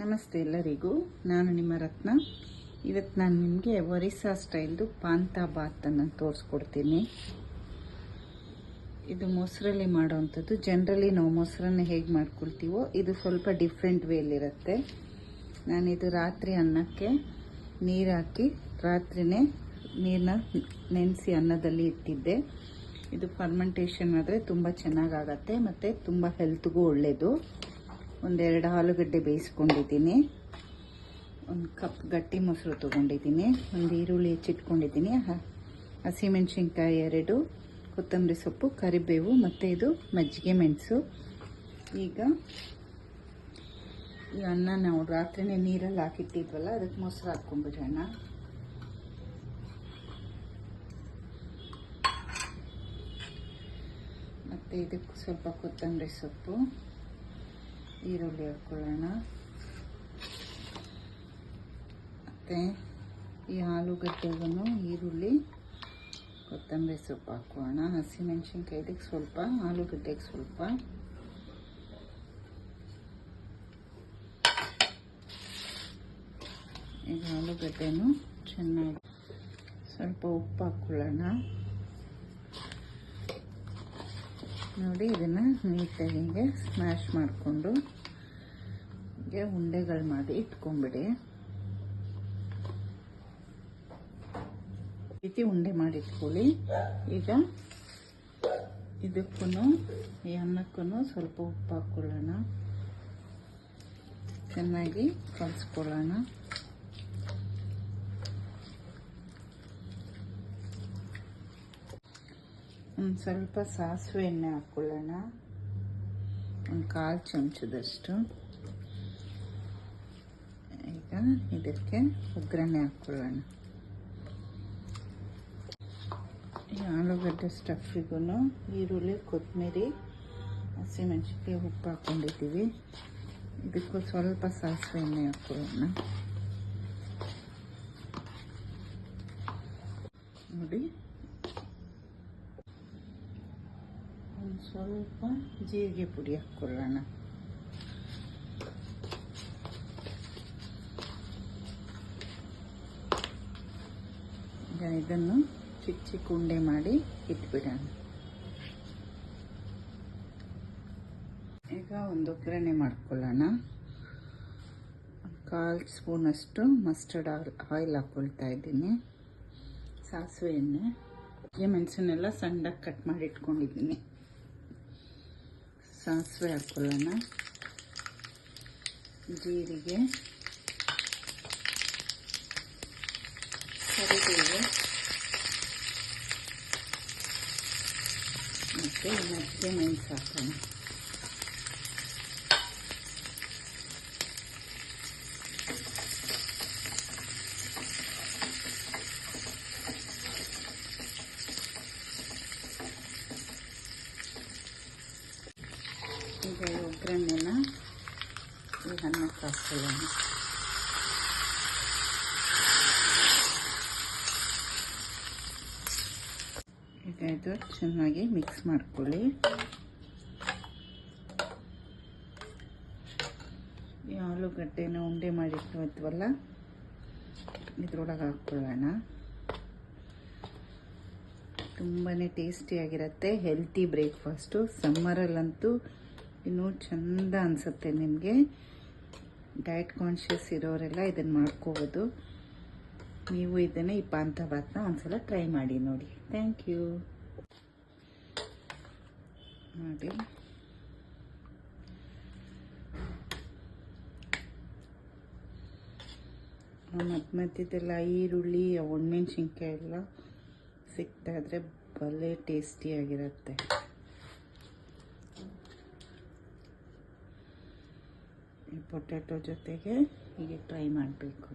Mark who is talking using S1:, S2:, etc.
S1: ನಮಸ್ತೆ ಎಲ್ಲರಿಗೂ, ನಾನು ನಿಮ್ಮ ರತ್ನ. ಇವತ್ತು ನಾನು ನಿಮಗೆ ಒರಿಸ್ಸಾ ಸ್ಟೈಲ್ದು ಪಾಂತಾ ಬಾತನ್ನು ತೋರಿಸ್ಕೊಡ್ತೀನಿ. ಇದು ಮೊಸರಲ್ಲಿ ಮಾಡೋವಂಥದ್ದು. ಜನರಲಿ ನಾವು ಮೊಸರನ್ನ ಹೇಗೆ ಮಾಡ್ಕೊಳ್ತೀವೋ ಇದು ಸ್ವಲ್ಪ ಡಿಫ್ರೆಂಟ್ ವೇಲಿರುತ್ತೆ. ನಾನಿದು ರಾತ್ರಿ ಅನ್ನಕ್ಕೆ ನೀರು ಹಾಕಿ ರಾತ್ರಿನೇ ನೀರನ್ನ ನೆನೆಸಿ ಅನ್ನದಲ್ಲಿ ಇಟ್ಟಿದ್ದೆ. ಇದು ಫರ್ಮೆಂಟೇಷನ್ ಆದರೆ ತುಂಬ ಚೆನ್ನಾಗಾಗತ್ತೆ ಮತ್ತು ತುಂಬ ಹೆಲ್ತ್ಗೂ ಒಳ್ಳೆಯದು. ಒಂದೆರಡು ಆಲೂಗಡ್ಡೆ ಬೇಯಿಸ್ಕೊಂಡಿದ್ದೀನಿ, ಒಂದು ಕಪ್ ಗಟ್ಟಿ ಮೊಸರು ತೊಗೊಂಡಿದ್ದೀನಿ, ಒಂದು ಈರುಳ್ಳಿ ಹೆಚ್ಚಿಟ್ಕೊಂಡಿದ್ದೀನಿ, ಹಸಿಮೆಣಸಿನ್ಕಾಯಿ 2, ಕೊತ್ತಂಬರಿ ಸೊಪ್ಪು, ಕರಿಬೇವು ಮತ್ತು ಇದು ಮಜ್ಜಿಗೆ ಮೆಣಸು. ಈಗ ಈ ಅನ್ನ ನಾವು ರಾತ್ರಿನೇ ನೀರಲ್ಲಿ ಹಾಕಿಟ್ಟಿದ್ವಲ್ಲ, ಅದಕ್ಕೆ ಮೊಸರು ಹಾಕ್ಕೊಂಡ್ಬಿಡೋಣ. ಮತ್ತು ಇದಕ್ಕೆ ಸ್ವಲ್ಪ ಕೊತ್ತಂಬರಿ ಸೊಪ್ಪು, ಈರುಳ್ಳಿ ಹಾಕ್ಕೊಳ್ಳೋಣ. ಮತ್ತು ಈ ಆಲೂಗಡ್ಡೆಗೂ ಈರುಳ್ಳಿ ಕೊತ್ತಂಬರಿ ಸೊಪ್ಪು ಹಾಕೋಣ. ಹಸಿಮೆಣಸಿನ್ಕಾಯಿಗೆ ಸ್ವಲ್ಪ, ಆಲೂಗಡ್ಡೆಗೆ ಸ್ವಲ್ಪ. ಈಗ ಆಲೂಗಡ್ಡೆನೂ ಚೆನ್ನಾಗಿ ಸ್ವಲ್ಪ ಉಪ್ಪು ಹಾಕ್ಕೊಳ್ಳೋಣ. ನೋಡಿ, ಇದನ್ನು ನೀಟಾಗಿ ಹಿಂಗೆ ಸ್ಮ್ಯಾಶ್ ಮಾಡಿಕೊಂಡು ಹೀಗೆ ಉಂಡೆಗಳು ಮಾಡಿ ಇಟ್ಕೊಂಬಿಡಿ. ಈ ರೀತಿ ಉಂಡೆ ಮಾಡಿ ಇಟ್ಕೊಳ್ಳಿ. ಈಗ ಇದಕ್ಕೂ ಈ ಅನ್ನಕ್ಕೂ ಸ್ವಲ್ಪ ಉಪ್ಪು ಹಾಕ್ಕೊಳ್ಳೋಣ, ಚೆನ್ನಾಗಿ ಕಲಿಸ್ಕೊಳ್ಳೋಣ. ಒಂದು ಸ್ವಲ್ಪ ಸಾಸಿವೆ ಎಣ್ಣೆ ಹಾಕ್ಕೊಳ್ಳೋಣ, ಒಂದು 1/4 ಚಮಚದಷ್ಟು. ಈಗ ಇದಕ್ಕೆ ಒಗ್ಗರಣೆ ಹಾಕ್ಕೊಳ್ಳೋಣ. ಈ ಆಲೂಗಡ್ಡೆ ಸ್ಟಫಿಗೂ ಈರುಳ್ಳಿ, ಕೊತ್ತಂಬರಿ, ಹಸಿಮೆಣಸಿನ್ಕಾಯಿ, ಉಪ್ಪು ಹಾಕ್ಕೊಂಡಿದ್ದೀವಿ. ಇದಕ್ಕೂ ಸ್ವಲ್ಪ ಸಾಸಿವೆ ಎಣ್ಣೆ ಹಾಕ್ಕೊಳ್ಳೋಣ. ನೋಡಿ, ಒಂದು ಸ್ವಲ್ಪ ಜೀರಿಗೆ ಪುಡಿ ಹಾಕ್ಕೊಳ್ಳೋಣ. ಈಗ ಇದನ್ನು ಚಿಕ್ಕ ಚಿಕ್ಕ ಉಂಡೆ ಮಾಡಿ ಇಟ್ಬಿಡೋಣ. ಈಗ ಒಂದು ಒಗ್ಗರಣೆ ಮಾಡ್ಕೊಳ್ಳೋಣ. 1/4 ಸ್ಪೂನಷ್ಟು ಮಸ್ಟರ್ಡ್ ಆಯಿಲ್ ಹಾಕ್ಕೊಳ್ತಾ ಇದ್ದೀನಿ. ಸಾಸಿವೆ ಎಣ್ಣೆ, ಮೆಣಸನ್ನೆಲ್ಲ ಸಣ್ಣದಾಗಿ ಕಟ್ ಮಾಡಿ ಇಟ್ಕೊಂಡಿದ್ದೀನಿ. ಸಾಸಿವೆ ಹಾಕ್ಕೊಳ್ಳೋಣ, ಜೀರಿಗೆ, ಕರಿಬೇವು ಮತ್ತು ಮಜ್ಜಿಗೆ ಮೆಣಸು ಹಾಕೋಣ. ಈಗ ಈ ಒಗ್ಗರಣೆನ ಈ ಅನ್ನಕ್ಕೆ ಹಾಕ್ಕೊಳ್ಳೋಣ. ಈಗ ಇದು ಚೆನ್ನಾಗಿ ಮಿಕ್ಸ್ ಮಾಡ್ಕೊಳ್ಳಿ. ಈ ಆಲೂಗಡ್ಡೆನ ಉಂಡೆ ಮಾಡಿಟ್ವಲ್ಲ ಇದ್ರೊಳಗೆ ಹಾಕ್ಕೊಳ್ಳೋಣ. ತುಂಬಾ ಟೇಸ್ಟಿಯಾಗಿರುತ್ತೆ, ಹೆಲ್ತಿ ಬ್ರೇಕ್ಫಾಸ್ಟು. ಸಮ್ಮರಲ್ಲಂತೂ ಇನ್ನೂ ಚೆಂದ ಅನಿಸುತ್ತೆ ನಿಮಗೆ. ಡಯಟ್ ಕಾನ್ಷಿಯಸ್ ಇರೋರೆಲ್ಲ ಇದನ್ನು ಮಾಡ್ಕೋಬೋದು. ನೀವು ಇದನ್ನು ಈ ಪಾಂತಾ ಬಾತ್ನ ಒಂದ್ಸಲ ಟ್ರೈ ಮಾಡಿ ನೋಡಿ. Thank you. ನೋಡಿ, ಮಧ್ಯದೆಲ್ಲ ಈರುಳ್ಳಿ, ಒಣಮೆಣ್ಸಿನ್ಕಾಯಿ ಎಲ್ಲ ಸಿಗ್ತಾ ಇದ್ರೆ ಭಲೇ ಟೇಸ್ಟಿಯಾಗಿರುತ್ತೆ. ಈ ಪೊಟ್ಯಾಟೊ ಜೊತೆಗೆ ಹೀಗೆ ಟ್ರೈ ಮಾಡಬೇಕು.